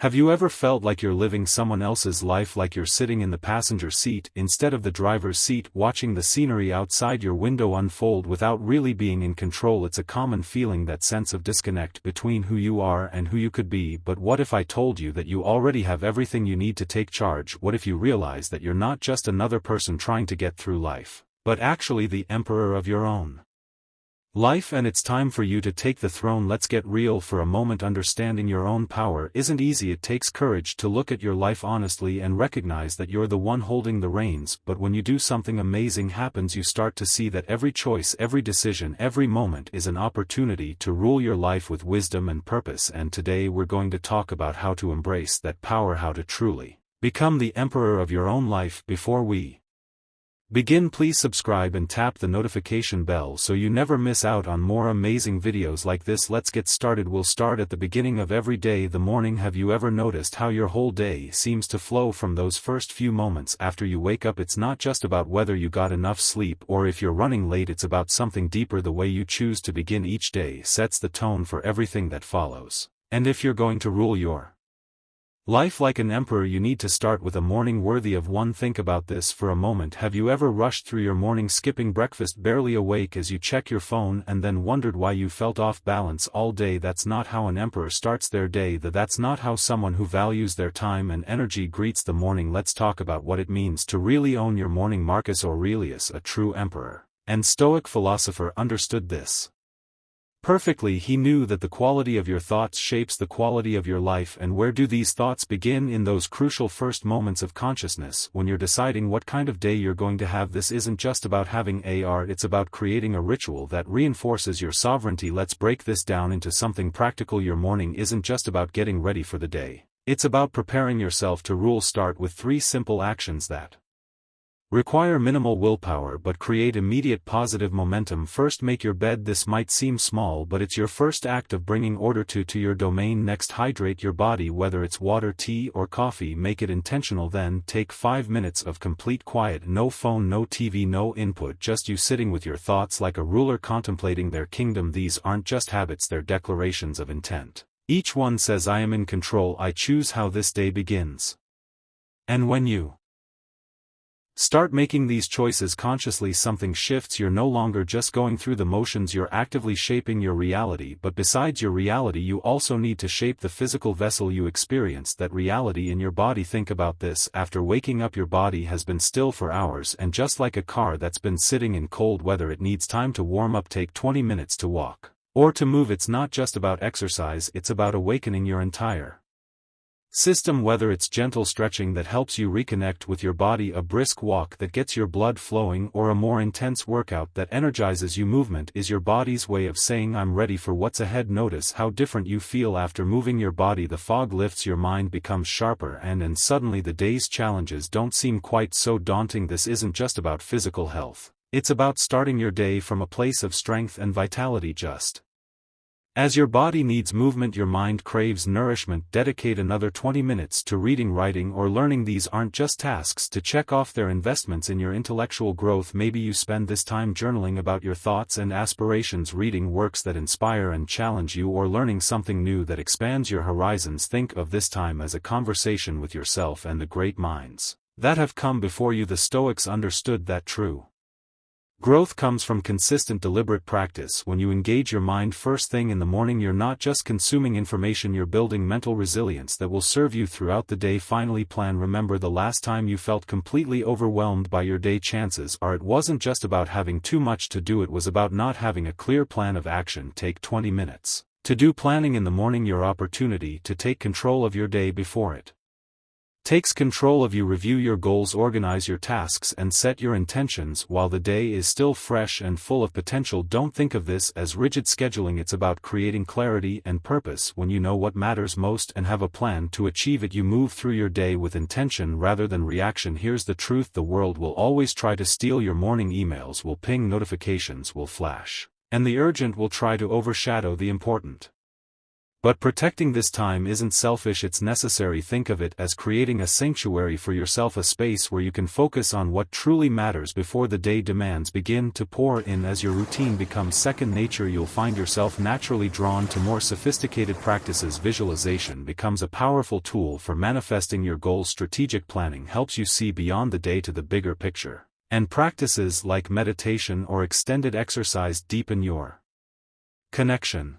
Have you ever felt like you're living someone else's life, like you're sitting in the passenger seat instead of the driver's seat, watching the scenery outside your window unfold without really being in control? It's a common feeling, that sense of disconnect between who you are and who you could be. But what if I told you that you already have everything you need to take charge? What if you realize that you're not just another person trying to get through life, but actually the emperor of your own life, and it's time for you to take the throne? Let's get real for a moment. Understanding your own power isn't easy. It takes courage to look at your life honestly and recognize that you're the one holding the reins. But when you do, something amazing happens. You start to see that every choice, every decision, every moment is an opportunity to rule your life with wisdom and purpose. And today we're going to talk about how to embrace that power, how to truly become the emperor of your own life. Before we begin, please subscribe and tap the notification bell so you never miss out on more amazing videos like this. Let's get started. We'll start at the beginning of every day, the morning. Have you ever noticed how your whole day seems to flow from those first few moments after you wake up? It's not just about whether you got enough sleep or if you're running late. It's about something deeper. The way you choose to begin each day sets the tone for everything that follows. And if you're going to rule your life like an emperor, you need to start with a morning worthy of one. Think about this for a moment. Have you ever rushed through your morning, skipping breakfast, barely awake as you check your phone, and then wondered why you felt off balance all day? That's not how an emperor starts their day. That's not how someone who values their time and energy greets the morning. Let's talk about what it means to really own your morning. Marcus Aurelius, a true emperor and Stoic philosopher, understood this perfectly. He knew that the quality of your thoughts shapes the quality of your life. And where do these thoughts begin? In those crucial first moments of consciousness, when you're deciding what kind of day you're going to have. This isn't just about having art, it's about creating a ritual that reinforces your sovereignty. Let's break this down into something practical. Your morning isn't just about getting ready for the day, it's about preparing yourself to rule. Start with 3 simple actions that require minimal willpower but create immediate positive momentum. First, make your bed. This might seem small, but it's your first act of bringing order to your domain. Next, hydrate your body, whether it's water, tea, or coffee. Make it intentional. Then take 5 minutes of complete quiet. No phone, no TV, no input, just you sitting with your thoughts like a ruler contemplating their kingdom. These aren't just habits, they're declarations of intent. Each one says, I am in control, I choose how this day begins. And when you start making these choices consciously, something shifts. You're no longer just going through the motions, you're actively shaping your reality. But besides your reality, you also need to shape the physical vessel you experience, that reality in your body. Think about this. After waking up, your body has been still for hours, and just like a car that's been sitting in cold weather, it needs time to warm up. Take 20 minutes to walk or to move. It's not just about exercise, it's about awakening your entire system. Whether it's gentle stretching that helps you reconnect with your body, a brisk walk that gets your blood flowing, or a more intense workout that energizes you. Movement is your body's way of saying, I'm ready for what's ahead. Notice how different you feel after moving your body. The fog lifts, your mind becomes sharper, and suddenly the day's challenges don't seem quite so daunting. This isn't just about physical health, it's about starting your day from a place of strength and vitality. Just as your body needs movement, your mind craves nourishment. Dedicate another 20 minutes to reading, writing, or learning. These aren't just tasks to check off, they're investments in your intellectual growth. Maybe you spend this time journaling about your thoughts and aspirations, reading works that inspire and challenge you, or learning something new that expands your horizons. Think of this time as a conversation with yourself and the great minds that have come before you. The Stoics understood that true growth comes from consistent, deliberate practice. When you engage your mind first thing in the morning, you're not just consuming information, you're building mental resilience that will serve you throughout the day. Finally, plan. Remember the last time you felt completely overwhelmed by your day. Chances are it wasn't just about having too much to do, it was about not having a clear plan of action. Take 20 minutes to do planning in the morning, your opportunity to take control of your day before it takes control of you. Review your goals, organize your tasks, and set your intentions while the day is still fresh and full of potential. Don't think of this as rigid scheduling, it's about creating clarity and purpose. When you know what matters most and have a plan to achieve it, you move through your day with intention rather than reaction. Here's the truth: the world will always try to steal your morning. Emails will ping, notifications will flash, and the urgent will try to overshadow the important. But protecting this time isn't selfish, it's necessary. Think of it as creating a sanctuary for yourself, a space where you can focus on what truly matters before the day demands begin to pour in. As your routine becomes second nature, you'll find yourself naturally drawn to more sophisticated practices. Visualization becomes a powerful tool for manifesting your goals. Strategic planning helps you see beyond the day to the bigger picture. And practices like meditation or extended exercise deepen your connection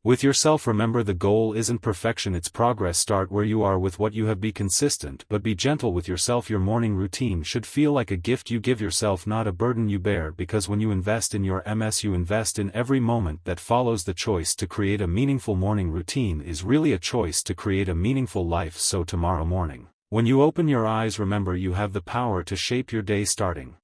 with yourself. Remember, the goal isn't perfection, it's progress. Start where you are with what you have. Be consistent, but be gentle with yourself. Your morning routine should feel like a gift you give yourself, not a burden you bear, because when you invest in your MS, you invest in every moment that follows. The choice to create a meaningful morning routine is really a choice to create a meaningful life. So tomorrow morning, when you open your eyes, remember you have the power to shape your day, starting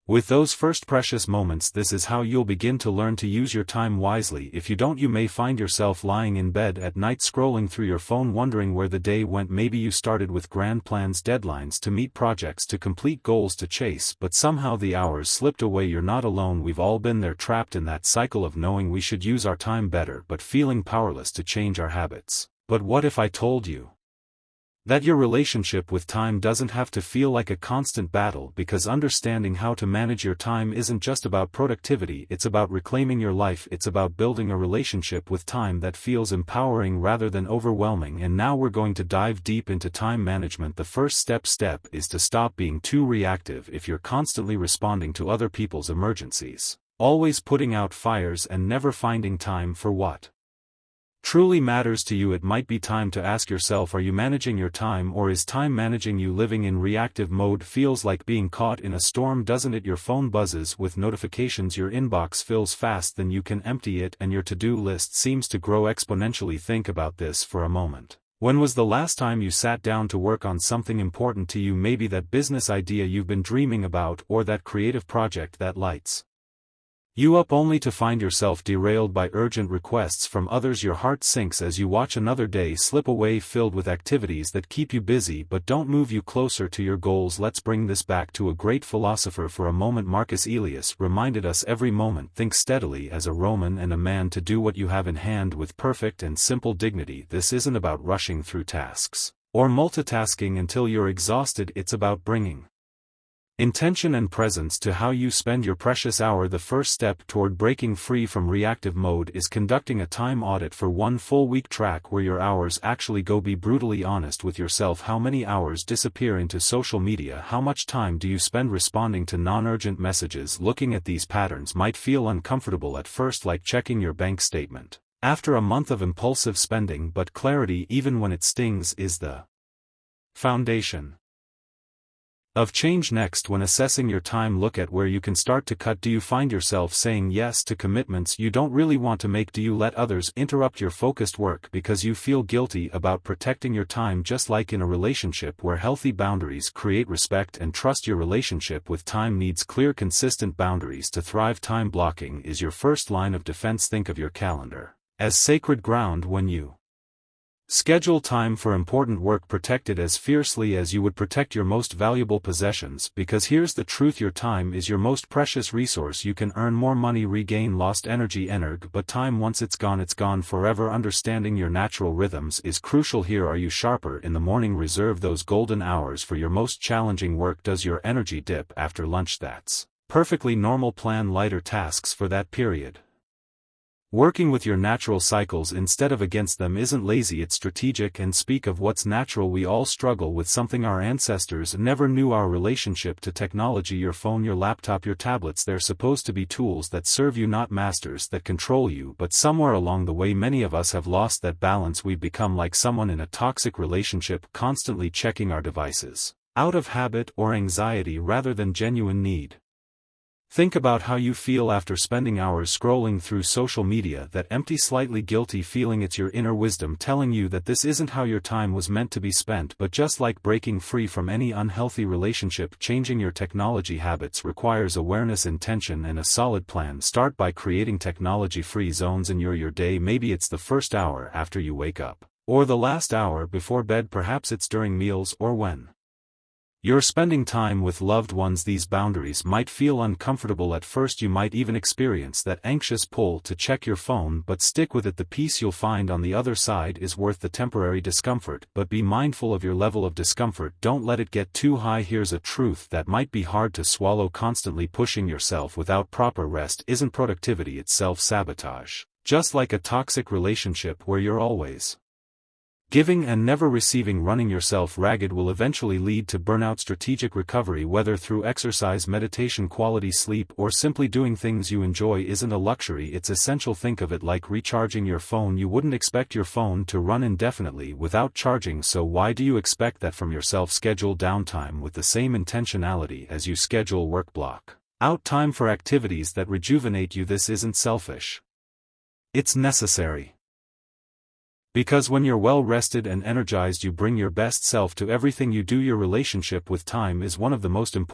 with those first precious moments. This is how you'll begin to learn to use your time wisely. If you don't, you may find yourself lying in bed at night scrolling through your phone, wondering where the day went. Maybe you started with grand plans, deadlines to meet, projects to complete, goals to chase, but somehow the hours slipped away. You're not alone, we've all been there, trapped in that cycle of knowing we should use our time better but feeling powerless to change our habits. But what if I told you that your relationship with time doesn't have to feel like a constant battle? Because understanding how to manage your time isn't just about productivity, it's about reclaiming your life. It's about building a relationship with time that feels empowering rather than overwhelming. And now we're going to dive deep into time management. The first step is to stop being too reactive. If you're constantly responding to other people's emergencies, always putting out fires, and never finding time for what truly matters to you, it might be time to ask yourself, are you managing your time, or is time managing you? Living in reactive mode feels like being caught in a storm, doesn't it? Your phone buzzes with notifications, your inbox fills fast than you can empty it, and your to-do list seems to grow exponentially. Think about this for a moment. When was the last time you sat down to work on something important to you? Maybe that business idea you've been dreaming about, or that creative project that lights you up, only to find yourself derailed by urgent requests from others. Your heart sinks as you watch another day slip away, filled with activities that keep you busy but don't move you closer to your goals. Let's bring this back to a great philosopher for a moment. Marcus Aurelius reminded us, every moment think steadily as a Roman and a man to do what you have in hand with perfect and simple dignity. This isn't about rushing through tasks or multitasking until you're exhausted, it's about bringing intention and presence to how you spend your precious hour. The first step toward breaking free from reactive mode is conducting a time audit for 1 full week. Track where your hours actually go. Be brutally honest with yourself. How many hours disappear into social media? How much time do you spend responding to non-urgent messages? Looking at these patterns might feel uncomfortable at first, like checking your bank statement after a month of impulsive spending, but clarity, even when it stings, is the foundation of change. Next, when assessing your time, look at where you can start to cut. Do you find yourself saying yes to commitments you don't really want to make? Do you let others interrupt your focused work because you feel guilty about protecting your time? Just like in a relationship where healthy boundaries create respect and trust, your relationship with time needs clear, consistent boundaries to thrive. Time blocking is your first line of defense. Think of your calendar as sacred ground. When you schedule time for important work, protect it as fiercely as you would protect your most valuable possessions, because here's the truth, your time is your most precious resource. You can earn more money, regain lost energy, but time, once it's gone forever. Understanding your natural rhythms is crucial here. Are you sharper in the morning? Reserve those golden hours for your most challenging work. Does your energy dip after lunch? That's perfectly normal. Plan lighter tasks for that period. Working with your natural cycles instead of against them isn't lazy, it's strategic. And speak of what's natural, we all struggle with something our ancestors never knew: our relationship to technology. Your phone, your laptop, your tablets, they're supposed to be tools that serve you, not masters that control you. But somewhere along the way, many of us have lost that balance. We've become like someone in a toxic relationship, constantly checking our devices out of habit or anxiety rather than genuine need. Think about how you feel after spending hours scrolling through social media, that empty, slightly guilty feeling. It's your inner wisdom telling you that this isn't how your time was meant to be spent. But just like breaking free from any unhealthy relationship, changing your technology habits requires awareness, intention, and a solid plan. Start by creating technology-free zones in your day. Maybe it's the first hour after you wake up, or the last hour before bed. Perhaps it's during meals or when You're spending time with loved ones. These boundaries might feel uncomfortable at first. You might even experience that anxious pull to check your phone, but stick with it. The peace you'll find on the other side is worth the temporary discomfort, but be mindful of your level of discomfort. Don't let it get too high. Here's a truth that might be hard to swallow: constantly pushing yourself without proper rest isn't productivity, it's self-sabotage. Just like a toxic relationship where you're always giving and never receiving, running yourself ragged will eventually lead to burnout. Strategic recovery, whether through exercise, meditation, quality sleep, or simply doing things you enjoy, isn't a luxury, it's essential. Think of it like recharging your phone. You wouldn't expect your phone to run indefinitely without charging, so why do you expect that from yourself? Schedule downtime with the same intentionality as you schedule work. Block out time for activities that rejuvenate you. This isn't selfish, it's necessary. Because when you're well rested and energized, you bring your best self to everything you do. Your relationship with time is one of the most important